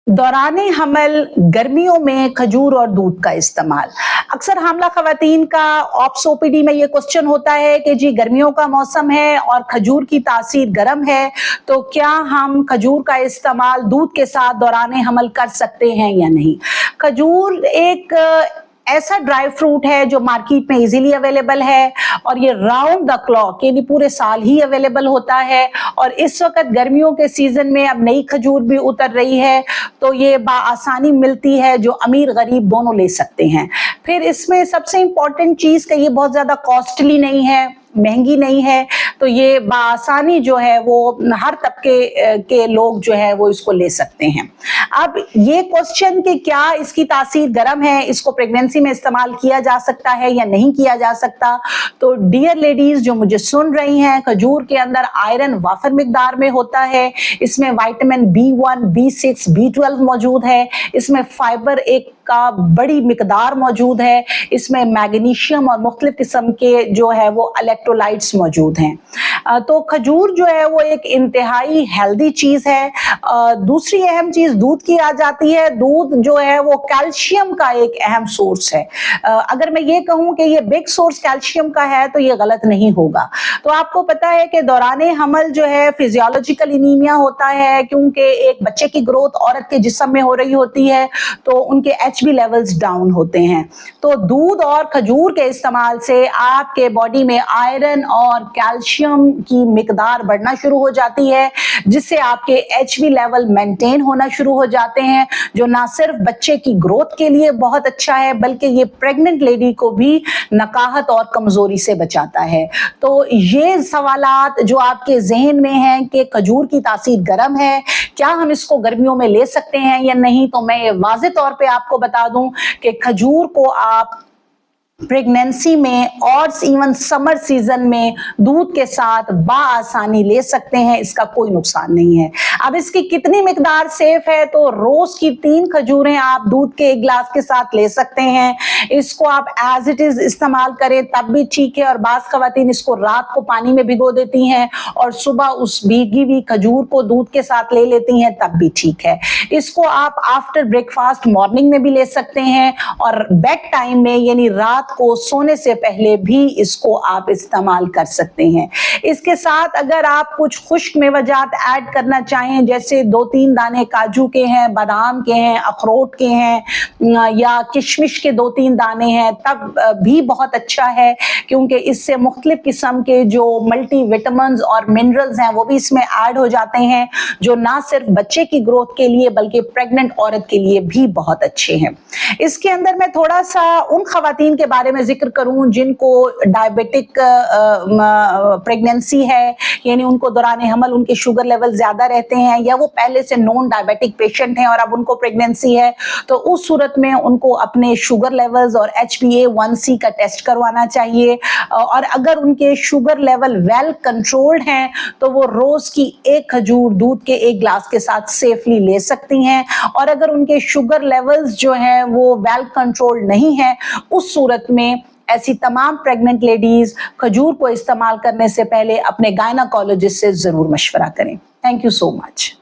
दौराने हमल गर्मियों में खजूर और दूध का इस्तेमाल। अक्सर हामला खवातीन का ऑप्स ओपीडी में ये क्वेश्चन होता है कि जी गर्मियों का मौसम है और खजूर की तासीर गर्म है, तो क्या हम खजूर का इस्तेमाल दूध के साथ दौराने हमल कर सकते हैं या नहीं। खजूर एक ऐसा ड्राई फ्रूट है जो मार्केट में इजीली अवेलेबल है और ये राउंड द क्लॉक यानी पूरे साल ही अवेलेबल होता है। और इस वक्त गर्मियों के सीजन में अब नई खजूर भी उतर रही है, तो ये आसानी मिलती है, जो अमीर गरीब दोनों ले सकते हैं। फिर इसमें सबसे इंपॉर्टेंट चीज कि ये बहुत ज्यादा कॉस्टली नहीं है, महंगी नहीं है, तो ये बासानी जो है वो हर तबके के लोग जो है वो इसको ले सकते हैं। अब ये क्वेश्चन कि क्या इसकी तासीर गर्म है, इसको प्रेगनेंसी में इस्तेमाल किया जा सकता है या नहीं किया जा सकता, तो डियर लेडीज जो मुझे सुन रही हैं, खजूर के अंदर आयरन वाफर मिकदार में होता है, इसमें विटामिन B1, B6, B12 मौजूद है, इसमें फाइबर एक का बड़ी मिकदार मौजूद है, इसमें मैग्नीशियम और मुख्तलिफ किस्म के जो है वो इलेक्ट्रोलाइट्स मौजूद हैं। तो खजूर जो है वो एक इंतहाई हेल्दी चीज है। दूसरी अहम चीज दूध की आ जाती है। दूध जो है वो कैल्शियम का एक अहम सोर्स है। अगर मैं ये कहूँ कि ये बिग सोर्स कैल्शियम का है तो ये गलत नहीं होगा। तो आपको पता है कि दौराने हमल जो है फिजियोलॉजिकल एनीमिया होता है, क्योंकि एक बच्चे की ग्रोथ औरत के जिस्म में हो रही होती है, तो उनके HB लेवल्स डाउन होते हैं। तो दूध और खजूर के इस्तेमाल से आपके बॉडी में आयरन और कैल्शियम की मिकदार बढ़ना शुरू हो जाती है, जिससे आपके HB लेवल मेंटेन होना शुरू हो जाते हैं, जो ना सिर्फ बच्चे की ग्रोथ के लिए बहुत अच्छा है, बल्कि ये प्रेग्नेंट लेडी को भी नकाहत और कमजोरी से बचाता है। तो ये सवालात जो आपके जहन में हैं कि खजूर की तासीर गर्म है, क्या हम इसको गर्मियों में ले सकते हैं या नहीं, तो मैं ये वाज़े तौर पे आपको बता दूं कि खजूर को आप प्रेगनेंसी में और इवन समर सीजन में दूध के साथ बाआसानी ले सकते हैं, इसका कोई नुकसान नहीं है। अब इसकी कितनी मिकदार सेफ है, तो रोज की 3 खजूरें आप दूध के 1 गिलास के साथ ले सकते हैं। इसको आप एज इट इज इस्तेमाल करें तब भी ठीक है, और बाज़ ख़वातीन इसको रात को पानी में भिगो देती हैं और सुबह उस भीगी हुई खजूर को दूध के साथ ले लेती हैं, तब भी ठीक है। इसको आप आफ्टर ब्रेकफास्ट मॉर्निंग में भी ले सकते हैं, और बेड टाइम में यानी रात को सोने से पहले भी इसको आप इस्तेमाल कर सकते हैं। इसके साथ अगर आप कुछ खुश्क मेवाजात ऐड करना चाहें, जैसे 2-3 दाने काजू के हैं, बादाम के हैं, अखरोट के हैं, या किशमिश के 2-3 दाने हैं, तब भी बहुत अच्छा है, क्योंकि इससे मुख्तलिफ किस्म के जो मल्टी विटामिन्स और मिनरल्स हैं वो भी इसमें ऐड हो जाते हैं, जो ना सिर्फ बच्चे की ग्रोथ के लिए बल्कि प्रेग्नेंट औरत के लिए भी बहुत अच्छे हैं। इसके अंदर मैं थोड़ा सा उन खवातीन के बारे में जिक्र करूं जिनको डायबिटिक प्रेगनेंसी है, यानी उनको दौरान हमल उनके शुगर लेवल ज्यादा रहते हैं, या वो पहले से नॉन डायबिटिक पेशेंट हैं और अब उनको प्रेगनेंसी है, तो उस सूरत में उनको अपने शुगर लेवल्स और HbA1c का टेस्ट करवाना चाहिए। और अगर उनके शुगर लेवल वेल कंट्रोल्ड हैं तो वो रोज की 1 खजूर दूध के 1 गिलास के साथ सेफली ले सकती हैं। और अगर उनके शुगर लेवल्स जो हैं वो वेल कंट्रोल्ड नहीं है, उस सूरत में ऐसी तमाम प्रेग्नेंट लेडीज खजूर को इस्तेमाल करने से पहले अपने गायनाकोलॉजिस्ट से जरूर मशवरा करें। Thank you so much.